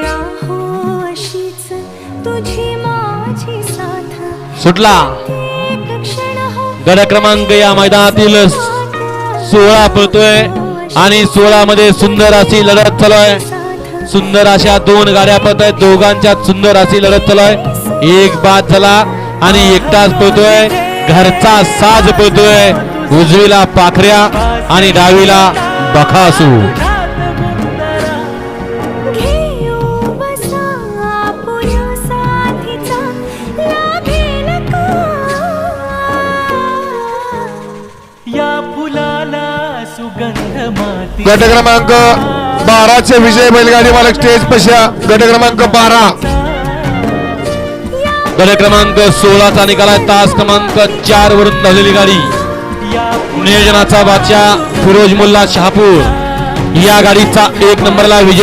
राहो अशीच तुझी माझी साथ सुटला एक क्षण हो गड क्रमांक या मैदानातील 16 पळतोय आणि 16 मध्ये सुंदर अशी लढत चालू आहे। सुंदर अशा दोन गाड्या पळत आहेत, दोघांच्यात सुंदर अशी लढत चालू आहे। एक बाद झाला आणि एकटाच पळतोय, घरचा साज पळतोय। उजवीला पाखऱ्या आणि डावीला बकासू। घेऊ बसा पुऱ्या साथीचा लागेल का या फुलाला सुगंध माती गट क्रमांक 12 चे विजय बैलगाडी मालक स्टेज पशा गट क्रमांक 12 गड क्रमांक 16 चा निकाला तास क्रमांक 4 वरून धावलेली गाडी या नियोजनाचा बादशाह फिरोज मुल्ला शहापूर या गाडीचा 1 नंबरला विजय